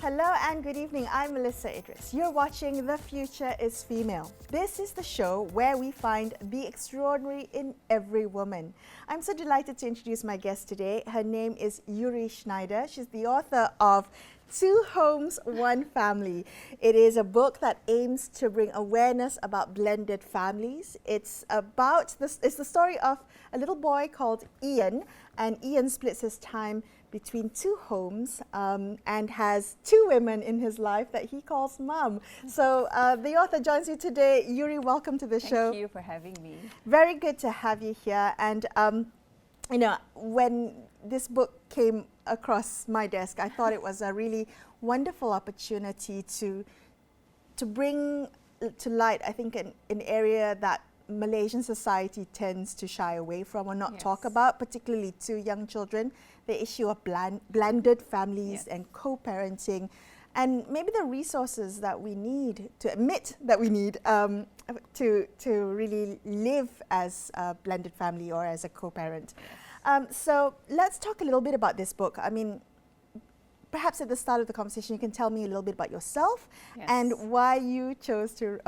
Hello and good evening. I'm Melisa Idris. You're watching The Future is Female. This is the show where we find the extraordinary in every woman. I'm so delighted to introduce my guest today. Her name is Yuri Schneider. She's the author of Two Homes, One Family. It is a book that aims to bring awareness about blended families. It's the story of a little boy called Ian, and Ian splits his time between two homes and has two women in his life that he calls mum. So the author joins you today. Yuri, welcome to the show. Thank you for having me. Very good to have you here. And you know, when this book came across my desk, I thought it was a really wonderful opportunity to bring to light, I think, an area that Malaysian society tends to shy away from or not talk about, particularly to young children, the issue of blended families and co-parenting, and maybe the resources that we need to admit that we need to really live as a blended family or as a co-parent. So let's talk a little bit about this book. I mean, perhaps at the start of the conversation, you can tell me a little bit about yourself and why you chose to,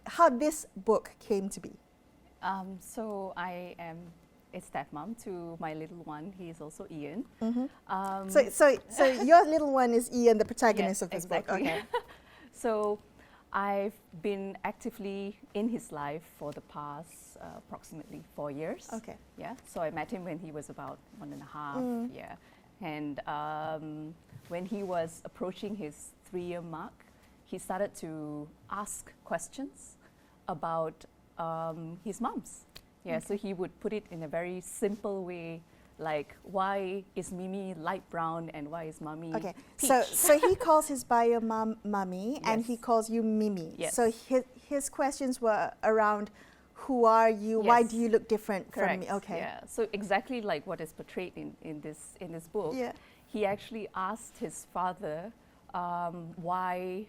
how this book came to be. So I am a stepmom to my little one. He is also Ian. So your little one is Ian, the protagonist of this book. Okay. So I've been actively in his life for the past approximately 4 years. Okay. Yeah. So I met him when he was about 1.5. Yeah. And when he was approaching his 3-year mark, he started to ask questions about his mums. Yeah, so he would put it in a very simple way, like, why is Mimi light brown and why is Mummy peach? So he calls his bio mum Mummy and he calls you Mimi. Yes. So his questions were around, who are you? Why do you look different from me? Okay. Yeah, so exactly like what is portrayed in this book. Yeah. He actually asked his father, why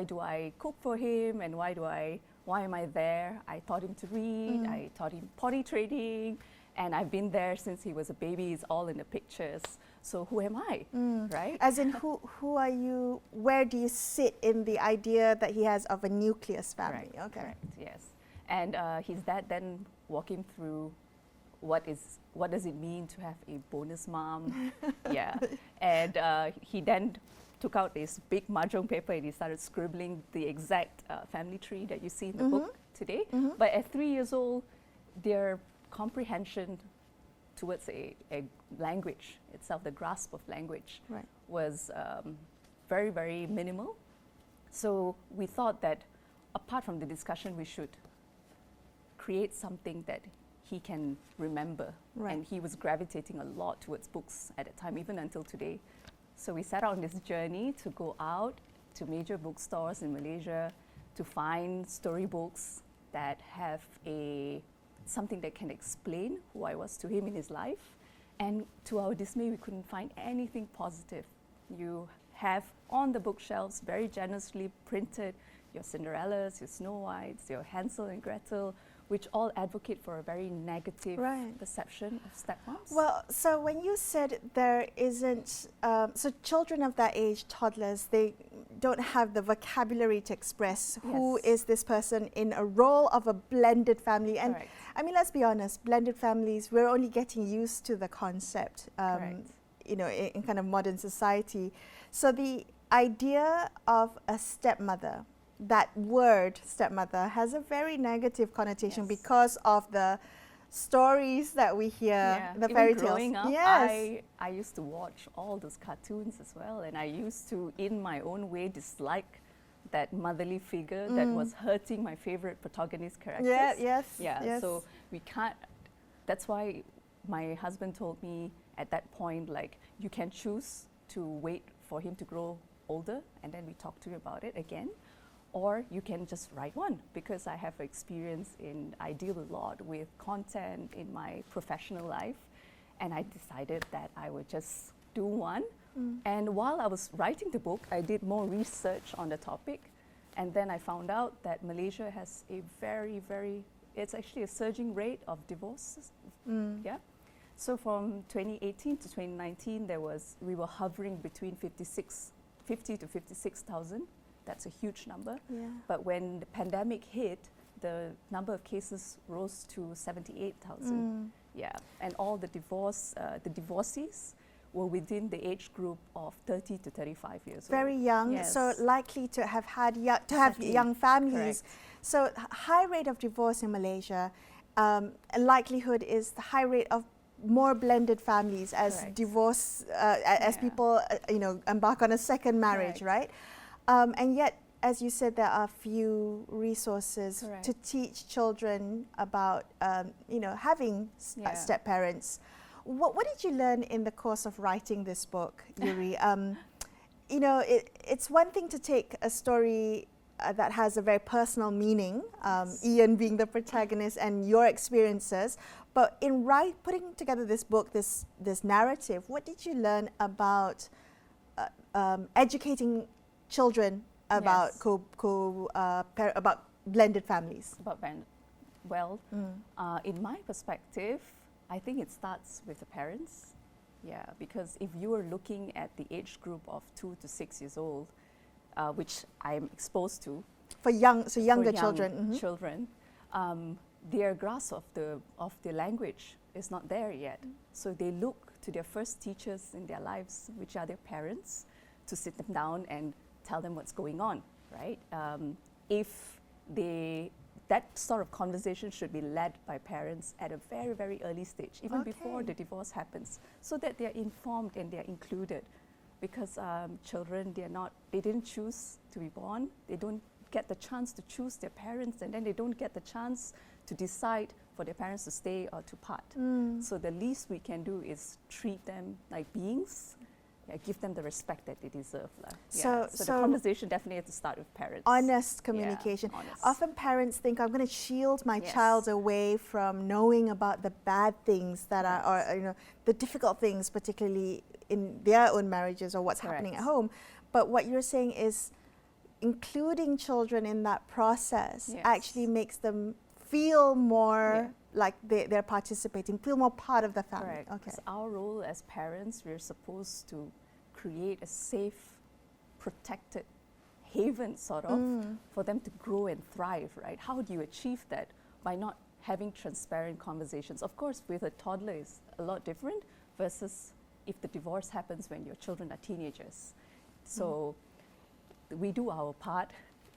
do I cook for him and why am I there? I taught him to read, I taught him potty training, and I've been there since he was a baby. It's all in the pictures. So who am I, right? As in, who are you? Where do you sit in the idea that he has of a nucleus family? Correct, Okay. correct, yes. And his dad then walked him through what does it mean to have a bonus mom? Yeah, and he then took out this big mahjong paper and he started scribbling the exact family tree that you see in the book today. But at 3 years old, their comprehension towards a language itself, the grasp of language, was very, very minimal. So we thought that apart from the discussion, we should create something that he can remember. And he was gravitating a lot towards books at the time, even until today. So we set out on this journey to go out to major bookstores in Malaysia to find storybooks that have something that can explain who I was to him in his life. And to our dismay, we couldn't find anything positive. You have on the bookshelves very generously printed your Cinderellas, your Snow Whites, your Hansel and Gretel, which all advocate for a very negative perception of stepmoms. Well, so when you said there isn't, so children of that age, toddlers, they don't have the vocabulary to express who is this person in a role of a blended family. And I mean, let's be honest, blended families, we're only getting used to the concept, you know, in kind of modern society. So the idea of a stepmother, that word stepmother, has a very negative connotation because of the stories that we hear, the fairy tales. Growing up, I used to watch all those cartoons as well, and I used to, in my own way, dislike that motherly figure that was hurting my favorite protagonist characters. So we can't, that's why my husband told me at that point, like, you can choose to wait for him to grow older and then we talk to him about it again, or you can just write one, because I have experience I deal a lot with content in my professional life, and I decided that I would just do one. And while I was writing the book, I did more research on the topic, and then I found out that Malaysia has a it's actually a surging rate of divorces. So from 2018 to 2019, we were hovering between 56 50 to 56,000. That's a huge number. Yeah. But when the pandemic hit, the number of cases rose to 78,000. Yeah, and all the divorcees were within the age group of 30 to 35 years old. Very young, Yes. so likely to have had Exactly. young families. Correct. So high rate of divorce in Malaysia. Likelihood is the high rate of more blended families as Correct. divorce, as Yeah. people embark on a second marriage, Correct. right? And yet, as you said, there are few resources Correct. to teach children about having Yeah. step parents. What did you learn in the course of writing this book, Yuri? It's one thing to take a story that has a very personal meaning, Ian being the protagonist and your experiences, but in putting together this book, this narrative, what did you learn about educating children about Yes. about blended families? Well, in my perspective, I think it starts with the parents. Yeah, because if you are looking at the age group of 2 to 6 years old, which I'm exposed to, For younger for young children. children, their grasp of the language is not there yet. So they look to their first teachers in their lives, which are their parents, to sit them down and tell them what's going on, right? That sort of conversation should be led by parents at a very, very early stage, even before the divorce happens, so that they're informed and they're included. Because children, they didn't choose to be born. They don't get the chance to choose their parents, and then they don't get the chance to decide for their parents to stay or to part. So the least we can do is treat them like beings. Yeah, give them the respect that they deserve. So the conversation definitely has to start with parents. Honest communication. Yeah, honest. Often parents think, I'm going to shield my Yes. child away from knowing about the bad things that are, or the difficult things, particularly in their own marriages or what's happening at home. But what you're saying is including children in that process Yes. actually makes them feel more like they're participating, feel more part of the family. Correct. Okay. It's our role as parents. We're supposed to create a safe, protected haven, sort of, for them to grow and thrive, right? How do you achieve that? By not having transparent conversations. Of course, with a toddler, it's a lot different versus if the divorce happens when your children are teenagers. So we do our part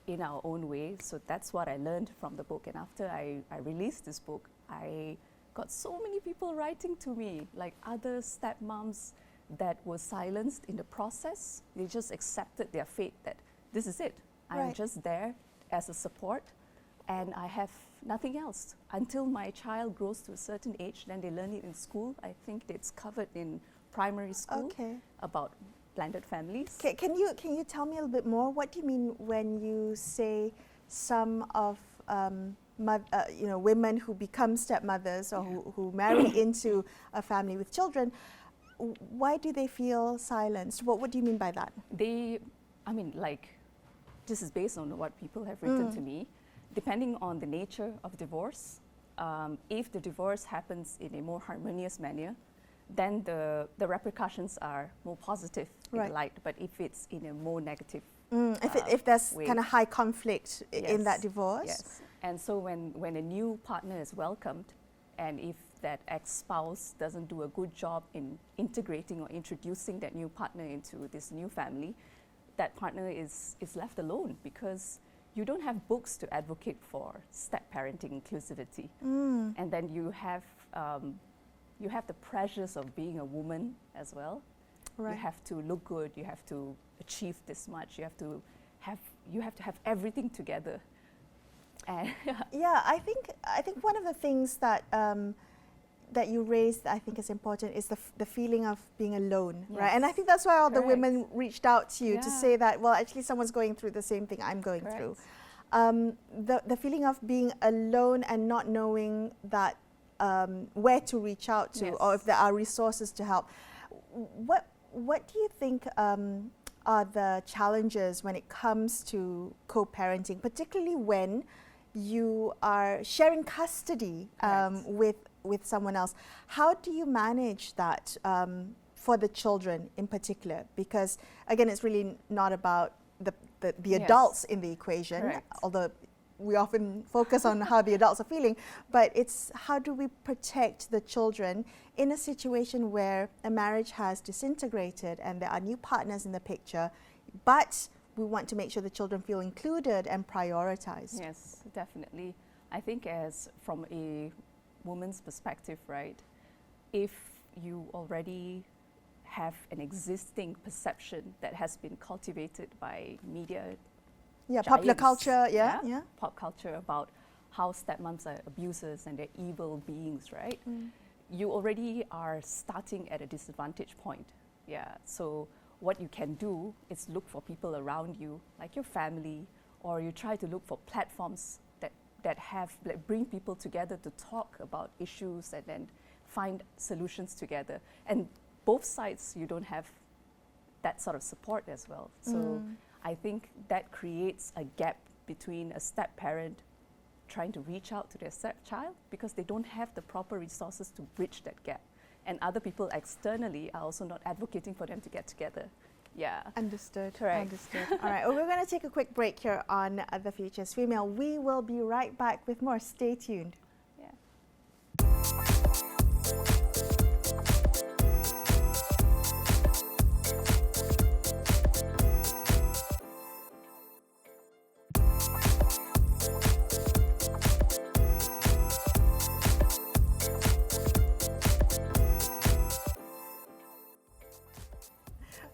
in our own way. So that's what I learned from the book. And after I released this book, I got so many people writing to me, like other stepmoms that were silenced in the process. They just accepted their fate that this is it. I'm Right. just there as a support, and I have nothing else. Until my child grows to a certain age, then they learn it in school. I think it's covered in primary school Okay. about blended families. Can you tell me a little bit more? What do you mean when you say some of women who become stepmothers or who marry into a family with children? Why do they feel silenced? What do you mean by that? This is based on what people have written to me. Depending on the nature of divorce, if the divorce happens in a more harmonious manner, then the repercussions are more positive in the light. But if it's in a more negative If there's way. kind of high conflict in that Yes, divorce? Yes. And so when a new partner is welcomed, and if that ex-spouse doesn't do a good job in integrating or introducing that new partner into this new family, that partner is left alone, because you don't have books to advocate for step-parenting inclusivity. And then you have the pressures of being a woman as well. Right. You have to look good, you have to achieve this much, you have to have everything together. And Yeah, I think one of the things that that you raised, I think is important, is the feeling of being alone, right? And I think that's why all the Correct. women reached out to you to Yeah. say that, well, actually someone's going through the same thing I'm going through. The feeling of being alone and not knowing that where to reach out to, or if there are resources to help. What do you think are the challenges when it comes to co-parenting, particularly when you are sharing custody with someone else? How do you manage that for the children in particular? Because again, it's really not about the Yes. adults in the equation, Correct. although we often focus on how the adults are feeling, but it's how do we protect the children in a situation where a marriage has disintegrated and there are new partners in the picture, but we want to make sure the children feel included and prioritized. Yes, definitely. I think as from a woman's perspective, right, if you already have an existing perception that has been cultivated by media, Yeah, popular giants, culture, yeah. pop culture about how stepmoms are abusers and they're evil beings, right? You already are starting at a disadvantage point. Yeah, so what you can do is look for people around you, like your family, or you try to look for platforms that have, like, bring people together to talk about issues and then find solutions together. And both sides, you don't have that sort of support as well. So I think that creates a gap between a step parent trying to reach out to their stepchild because they don't have the proper resources to bridge that gap. And other people externally are also not advocating for them to get together. Yeah. Understood. Correct. Understood. All right. Well, we're going to take a quick break here on The Future's Female. We will be right back with more. Stay tuned. Yeah.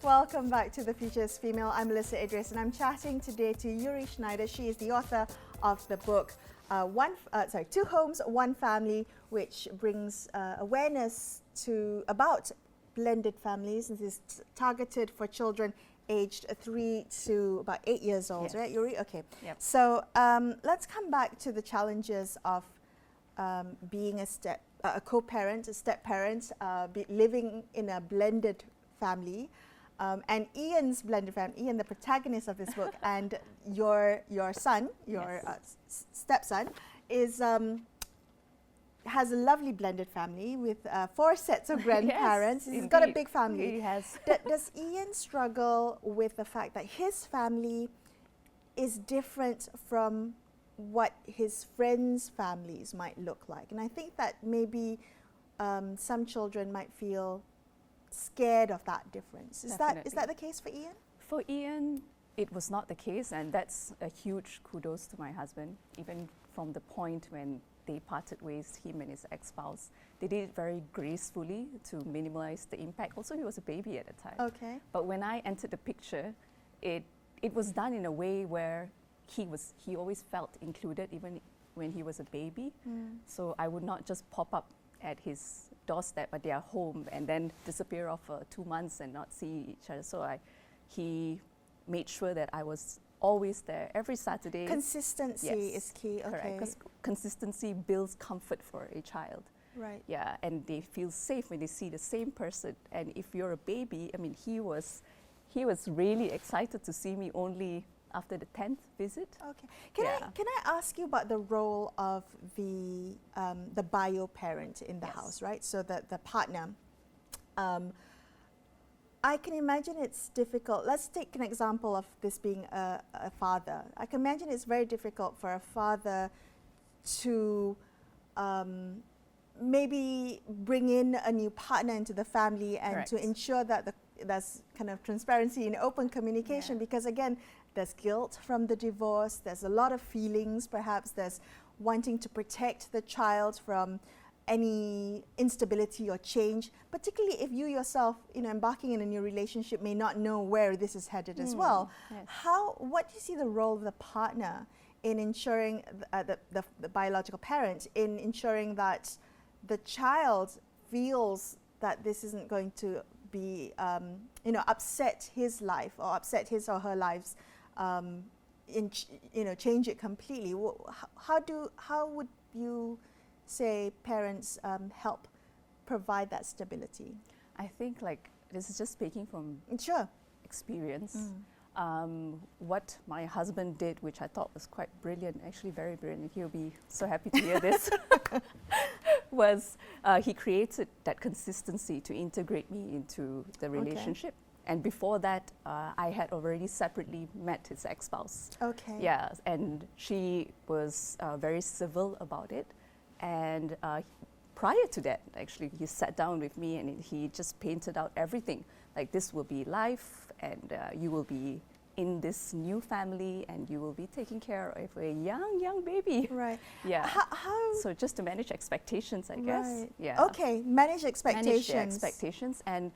Welcome back to The Future's Female. I'm Melisa Idris and I'm chatting today to Yuri Schneider. She is the author of the book Two Homes, One Family, which brings awareness about blended families. This is targeted for children aged 3 to about 8 years old, Yes. right, Yuri? Okay. Yep. So let's come back to the challenges of being a co-parent, a step-parent, living in a blended family. And Ian's blended family, Ian, the protagonist of this book, and your son, your stepson, is has a lovely blended family with 4 sets of grandparents. Yes, He's got a indeed. big family. He has. Does Ian struggle with the fact that his family is different from what his friends' families might look like? And I think that maybe some children might feel scared of that difference. Is that the case for Ian? For Ian, it was not the case, and that's a huge kudos to my husband. Even from the point when they parted ways, him and his ex-spouse, they did it very gracefully to minimize the impact. Also, he was a baby at the time. Okay. But when I entered the picture, it was done in a way where he always felt included, even when he was a baby. So I would not just pop up at his doorstep at their home and then disappear off for 2 months and not see each other. So he made sure that I was always there every Saturday. Consistency is key. Okay. Correct, because consistency builds comfort for a child. Right. Yeah, and they feel safe when they see the same person. And if you're a baby, I mean, he was really excited to see me only after the 10th visit. Okay. Can I ask you about the role of the bio parent in the house, right? So the partner. I can imagine it's difficult. Let's take an example of this being a father. I can imagine it's very difficult for a father to maybe bring in a new partner into the family and Correct. to ensure that there's kind of transparency and open communication, because again, there's guilt from the divorce, there's a lot of feelings, perhaps there's wanting to protect the child from any instability or change, particularly if you yourself, embarking in a new relationship may not know where this is headed as well. Yes. What do you see the role of the partner in ensuring, the biological parent, in ensuring that the child feels that this isn't going to be, upset his life or upset his or her lives, change it completely? How would you say parents help provide that stability? I think, like, this is just speaking from Sure. experience. What my husband did, which I thought was quite brilliant, actually very brilliant, he'll be so happy to hear this, was he created that consistency to integrate me into the relationship. And before that, I had already separately met his ex-spouse. Okay. Yeah, and she was very civil about it. And prior to that, actually, he sat down with me and he just painted out everything. Like, this will be life, and you will be in this new family, and you will be taking care of a young baby. Right. Yeah. How? So just to manage expectations, I guess. Right. Yeah. Okay, manage expectations. Manage the expectations, and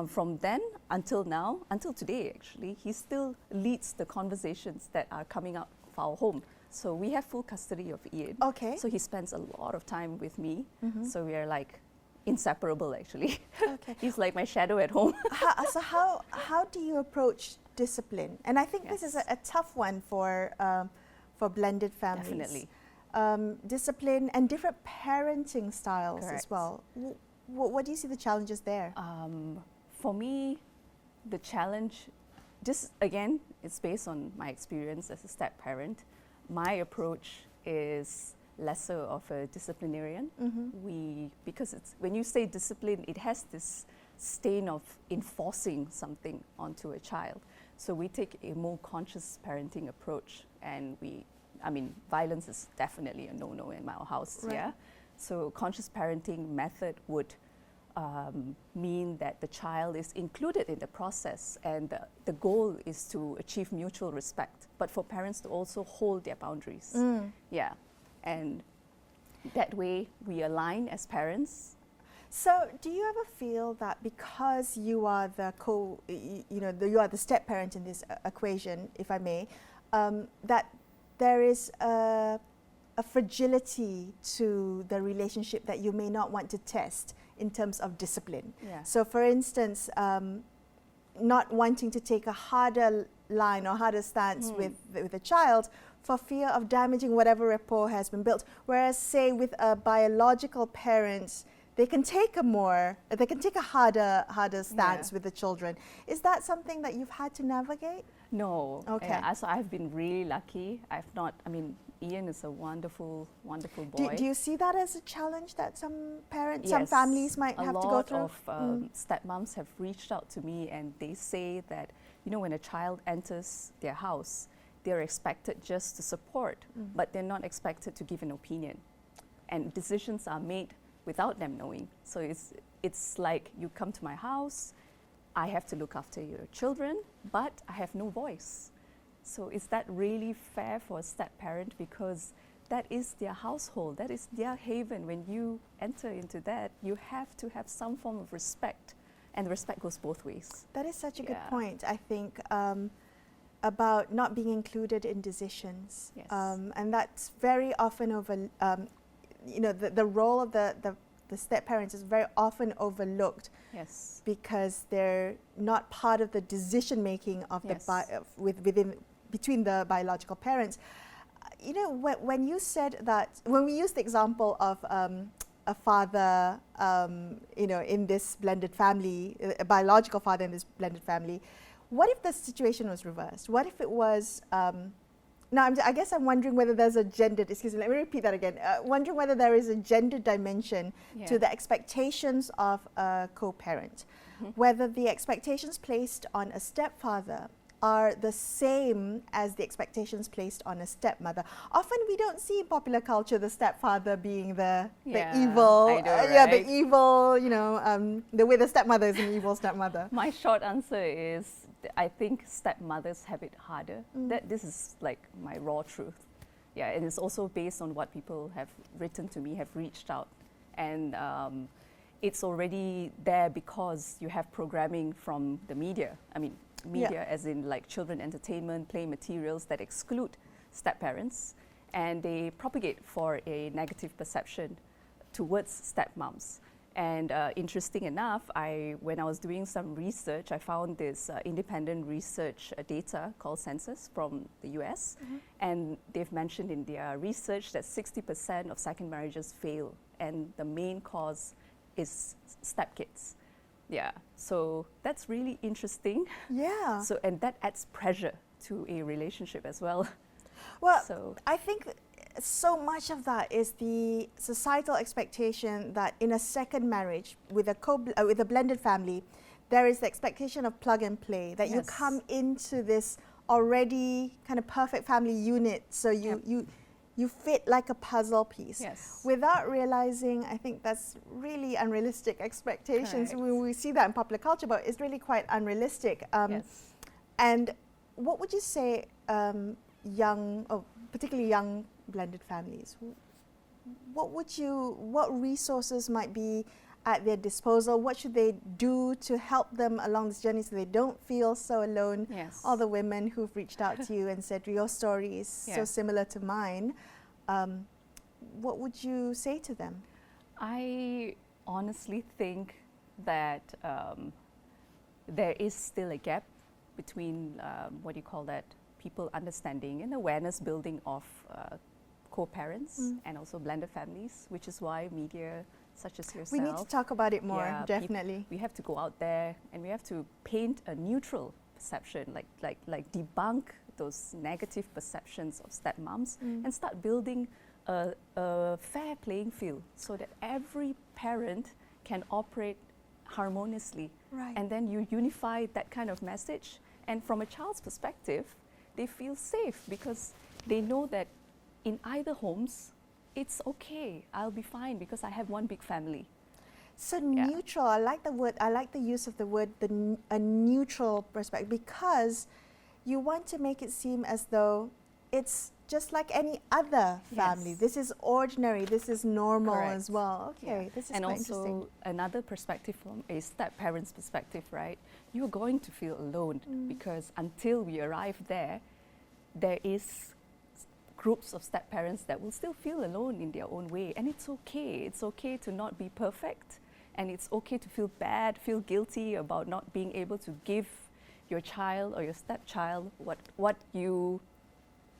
from then until now, until today, actually, he still leads the conversations that are coming out of our home. So we have full custody of Ian. Okay. So he spends a lot of time with me. So we are like inseparable, actually. Okay. He's like my shadow at home. So how do you approach discipline? And I think this is a tough one for blended families. Definitely. Discipline and different parenting styles Correct. as well. What do you see the challenges there? For me, the challenge, just again, it's based on my experience as a step parent. My approach is lesser of a disciplinarian. Because it's, when you say discipline, it has this stain of enforcing something onto a child. So we take a more conscious parenting approach, and violence is definitely a no-no in our house. Right. Yeah. So conscious parenting method would mean that the child is included in the process, and the goal is to achieve mutual respect, but for parents to also hold their boundaries. Yeah, and that way we align as parents. So do you ever feel that because you are the you are the step parent in this equation, if I may, that there is a fragility to the relationship that you may not want to test in terms of discipline? Yeah. So for instance, not wanting to take a harder line or harder stance with a child for fear of damaging whatever rapport has been built. Whereas, say, with a biological parent, they can take a harder stance with the children. Is that something that you've had to navigate? No. Okay. Yeah, so I've been really lucky. Ian is a wonderful, wonderful boy. Do you see that as a challenge that some parents, some families might have to go through? A lot of stepmoms have reached out to me, and they say that, when a child enters their house, they're expected just to support, but they're not expected to give an opinion. And decisions are made without them knowing. So it's like, you come to my house, I have to look after your children, but I have no voice. So is that really fair for a step parent? Because that is their household, that is their haven. When you enter into that, you have to have some form of respect, and the respect goes both ways. That is such a good point, I think, about not being included in decisions. Yes. And that's very often the role of the step parents is very often overlooked. Yes. Because they're not part of the decision making of between the biological parents. When you said that, when we used the example of a father, in this blended family, a biological father in this blended family, what if the situation was reversed? What if it was? I guess I'm wondering whether there's a gendered. Excuse me. Let me repeat that again. Wondering whether there is a gender dimension to the expectations of a co-parent. Whether the expectations placed on a stepfather are the same as the expectations placed on a stepmother. Often we don't see in popular culture the stepfather being the evil, the evil, the way the stepmother is an evil stepmother. My short answer is, I think stepmothers have it harder. This is like my raw truth. Yeah, and it's also based on what people have written to me, have reached out. And it's already there because you have programming from the media. Media as in like children entertainment, play materials that exclude step-parents, and they propagate for a negative perception towards stepmoms. And interesting enough, when I was doing some research, I found this independent research data called Census from the US, and they've mentioned in their research that 60% of second marriages fail, and the main cause is stepkids. Yeah, so that's really interesting. Yeah. So, and that adds pressure to a relationship as well. Well, So, I think so much of that is the societal expectation that in a second marriage with with a blended family, there is the expectation of plug and play, that you Yes. come into this already kind of perfect family unit, so you fit like a puzzle piece. yes. Without realizing, I think that's really unrealistic expectations. Correct. We see that in popular culture, but it's really quite unrealistic. Yes. And what would you say, particularly young blended families, what resources might be at their disposal? What should they do to help them along this journey so they don't feel so alone? Yes. All the women who've reached out to you and said your story is so Yes. similar to mine, what would you say to them? I honestly think that there is still a gap between what do you call that, people understanding and awareness building of co-parents and also blended families, which is why media such as yourself. We need to talk about it more, Yeah, definitely. We have to go out there and we have to paint a neutral perception, like debunk those negative perceptions of stepmoms and start building a fair playing field so that every parent can operate harmoniously. Right. And then you unify that kind of message. And from a child's perspective, they feel safe because they know that in either homes, it's okay, I'll be fine because I have one big family. So neutral, I like the word, I like the use of the word, a neutral perspective, because you want to make it seem as though it's just like any other family. Yes. This is ordinary, this is normal Correct. as well. Okay, Yeah. this is and quite also interesting. another perspective from a step-parent's perspective, right? You're going to feel alone because until we arrive there, there is groups of step-parents that will still feel alone in their own way, and it's okay. It's okay to not be perfect, and it's okay to feel bad, feel guilty about not being able to give your child or your stepchild what you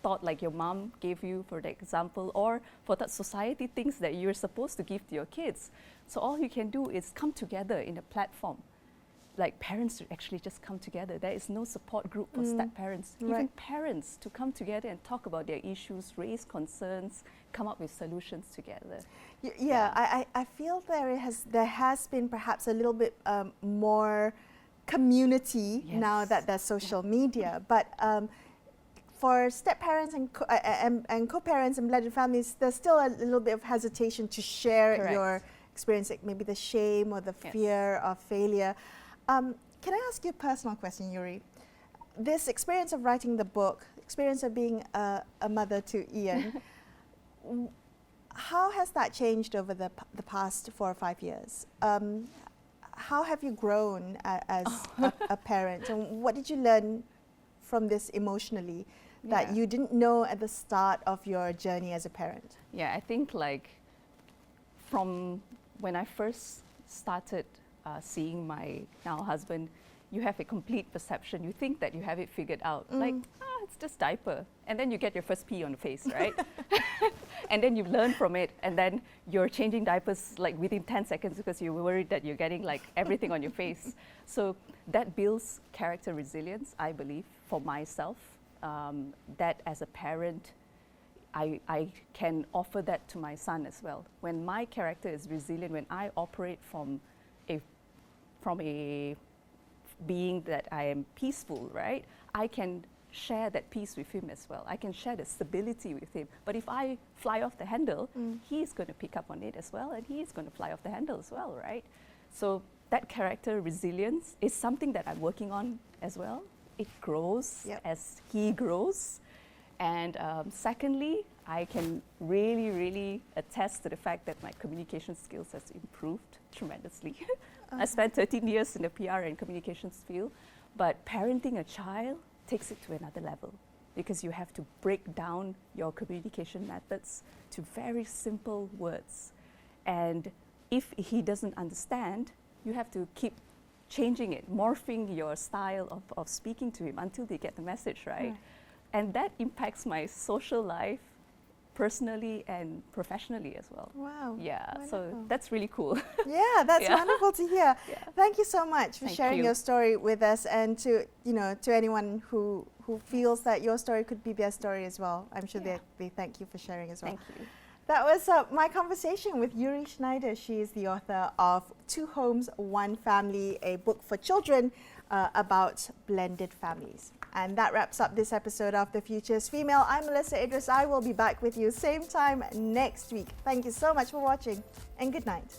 thought like your mom gave you, for the example, or for that society thinks that you're supposed to give to your kids. So all you can do is come together in a platform. Like parents to actually just come together. There is no support group for step-parents. Right. Even parents to come together and talk about their issues, raise concerns, come up with solutions together. I feel there has been perhaps a little bit more community now Yes. that there's social media, but for step-parents and co-parents and blended families, there's still a little bit of hesitation to share Correct. your experience, like maybe the shame or the Yes. fear of failure. Can I ask you a personal question, Yuri? This experience of writing the book, experience of being a mother to Ian, how has that changed over the past 4 or 5 years? How have you grown as a parent, and what did you learn from this emotionally that Yeah. you didn't know at the start of your journey as a parent? Yeah, I think like from when I first started seeing my now husband, you have a complete perception. You think that you have it figured out. Like, it's just diaper. And then you get your first pee on the face, right? And then you learn from it. And then you're changing diapers like within 10 seconds because you're worried that you're getting like everything on your face. So that builds character resilience, I believe, for myself. That as a parent, I can offer that to my son as well. When my character is resilient, when I operate from a being that I am peaceful, right? I can share that peace with him as well. I can share the stability with him. But if I fly off the handle, he's going to pick up on it as well, and he's going to fly off the handle as well, right? So that character resilience is something that I'm working on as well. It grows as he grows. And secondly, I can really, really attest to the fact that my communication skills has improved tremendously. I spent 13 years in the PR and communications field, but parenting a child takes it to another level because you have to break down your communication methods to very simple words. And if he doesn't understand, you have to keep changing it, morphing your style of speaking to him until they get the message, right? And that impacts my social life personally and professionally as well. Wow. Yeah, so Wonderful. that's really cool. Yeah, that's Yeah. wonderful to hear. Yeah. Thank you so much for Thank sharing you. your story with us, and to to anyone who feels that your story could be their story as well. I'm sure Yeah. they thank you for sharing as well. Thank you. That was my conversation with Yuri Schneider. She is the author of Two Homes, One Family, a book for children about blended families. And that wraps up this episode of The Future's Female. I'm Melisa Idris. I will be back with you same time next week. Thank you so much for watching, and good night.